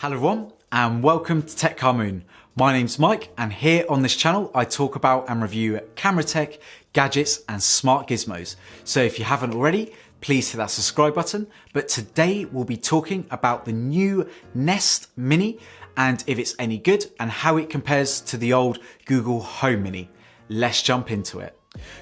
Hello everyone and welcome to Tech Car Moon. My name's Mike and here on this channel I talk about and review camera tech, gadgets and smart gizmos. So if you haven't already, please hit that subscribe button. But today we'll be talking about the new Nest Mini and if it's any good and how it compares to the old Google Home Mini. Let's jump into it.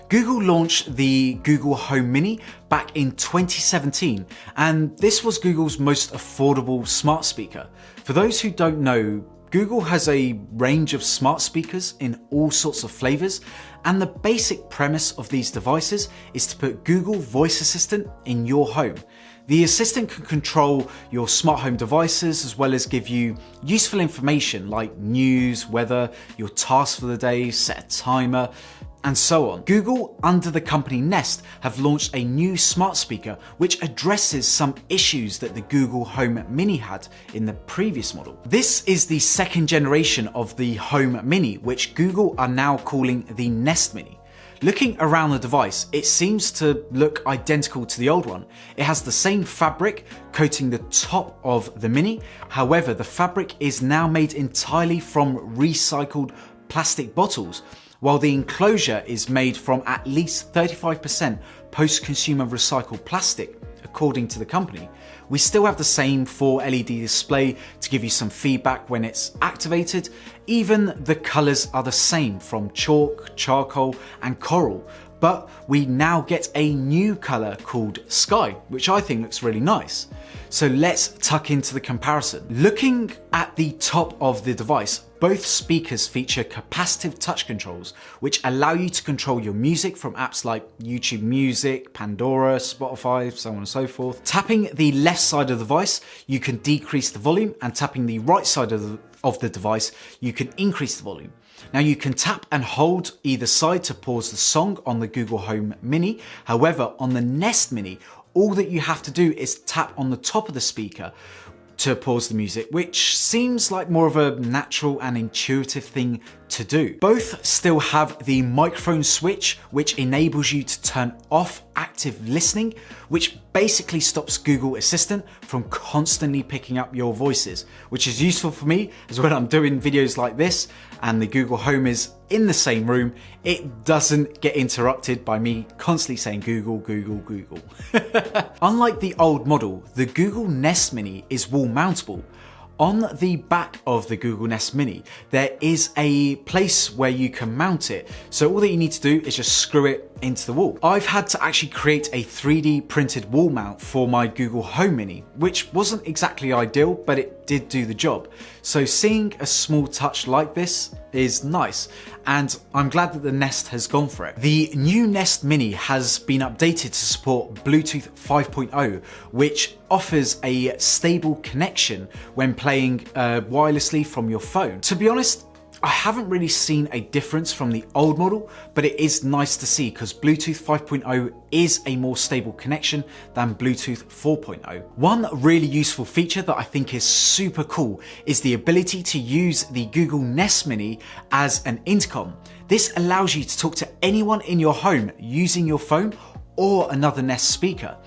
Google launched the Google Home Mini back in 2017 and this was Google's most affordable smart speaker. For those who don't know, Google has a range of smart speakers in all sorts of flavors, and the basic premise of these devices is to put Google Voice Assistant in your home. The assistant can control your smart home devices as well as give you useful information like news, weather, your tasks for the day, set a timer, and so on. Google, under the company Nest, have launched a new smart speaker which addresses some issues that the Google Home Mini had in the previous model. This is the second generation of the Home Mini, which Google are now calling the Nest Mini. Looking around the device, it seems to look identical to the old one. It has the same fabric coating the top of the Mini. However, the fabric is now made entirely from recycled plastic bottles, while the enclosure is made from at least 35% post-consumer recycled plastic, according to the company. We still have the same 4 LED display to give you some feedback when it's activated. Even the colors are the same from chalk, charcoal and coral, but we now get a new color called Sky, which I think looks really nice. So let's tuck into the comparison. Looking at the top of the device, both speakers feature capacitive touch controls, which allow you to control your music from apps like YouTube Music, Pandora, Spotify, so on and so forth. Tapping the left side of the device, you can decrease the volume, and tapping the right side of the device, you can increase the volume. Now you can tap and hold either side to pause the song on the Google Home Mini. However, on the Nest Mini, all that you have to do is tap on the top of the speaker to pause the music, which seems like more of a natural and intuitive thing to do. Both still have the microphone switch, which enables you to turn off active listening, which basically stops Google Assistant from constantly picking up your voices, which is useful for me as when I'm doing videos like this and the Google Home is in the same room, it doesn't get interrupted by me constantly saying Google, Google, Google. Unlike the old model, the Google Nest Mini is wall mountable. On the back of the Google Nest Mini, there is a place where you can mount it. So all that you need to do is just screw it into the wall. I've had to actually create a 3D printed wall mount for my Google Home Mini, which wasn't exactly ideal, but it did do the job. So seeing a small touch like this is nice, and I'm glad that the Nest has gone for it. The new Nest Mini has been updated to support Bluetooth 5.0, which offers a stable connection when playing wirelessly from your phone. To be honest, I haven't really seen a difference from the old model, but it is nice to see because Bluetooth 5.0 is a more stable connection than Bluetooth 4.0. One really useful feature that I think is super cool is the ability to use the Google Nest Mini as an intercom. This allows you to talk to anyone in your home using your phone or another Nest speaker.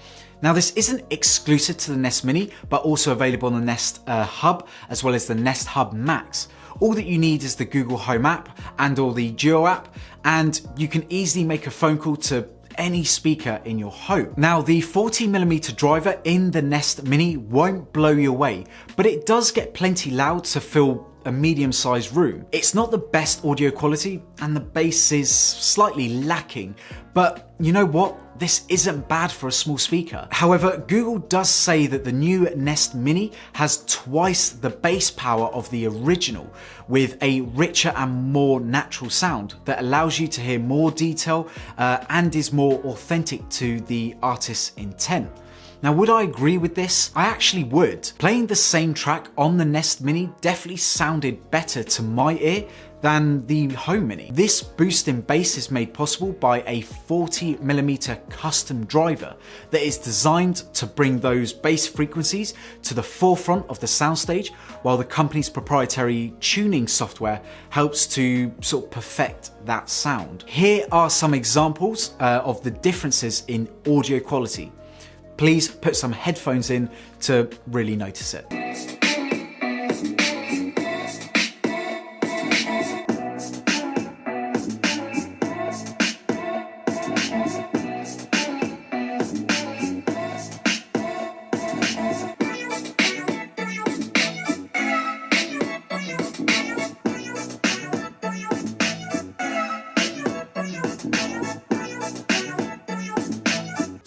Now this isn't exclusive to the Nest Mini, but also available on the Nest Hub as well as the Nest Hub Max. All that you need is the Google Home app and or the Duo app, and you can easily make a phone call to any speaker in your home. Now the 40mm driver in the Nest Mini won't blow you away, but it does get plenty loud to fill a medium-sized room. It's not the best audio quality and the bass is slightly lacking, but you know what? This isn't bad for a small speaker. However, Google does say that the new Nest Mini has twice the bass power of the original, with a richer and more natural sound that allows you to hear more detail and is more authentic to the artist's intent. Now, would I agree with this? I actually would. Playing the same track on the Nest Mini definitely sounded better to my ear than the Home Mini. This boost in bass is made possible by a 40mm custom driver that is designed to bring those bass frequencies to the forefront of the soundstage, while the company's proprietary tuning software helps to sort of perfect that sound. Here are some examples of the differences in audio quality. Please put some headphones in to really notice it.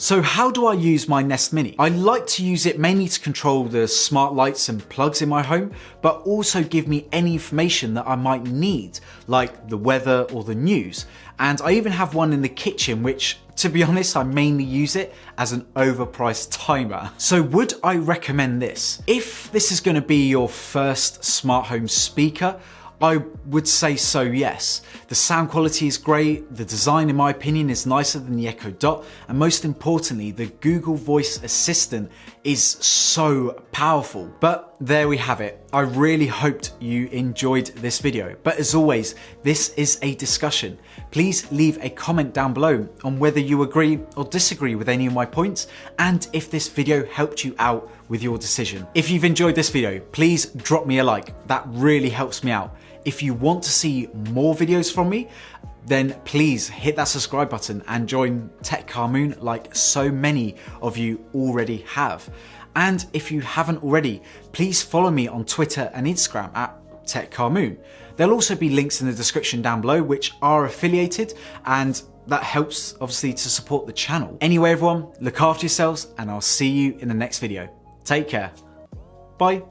So how do I use my Nest Mini? I like to use it mainly to control the smart lights and plugs in my home, but also give me any information that I might need, like the weather or the news. And I even have one in the kitchen, which, to be honest, I mainly use it as an overpriced timer. So would I recommend this? If this is going to be your first smart home speaker, I would say so, yes. The sound quality is great, the design in my opinion is nicer than the Echo Dot, and most importantly, the Google Voice Assistant is so powerful. But there we have it. I really hoped you enjoyed this video. But as always, this is a discussion. Please leave a comment down below on whether you agree or disagree with any of my points, and if this video helped you out with your decision. If you've enjoyed this video, please drop me a like. That really helps me out. If you want to see more videos from me, then please hit that subscribe button and join Tech Car Moon like so many of you already have. And if you haven't already, please follow me on Twitter and Instagram at Tech Car Moon. There'll also be links in the description down below which are affiliated, and that helps obviously to support the channel. Anyway everyone, look after yourselves and I'll see you in the next video. Take care. Bye.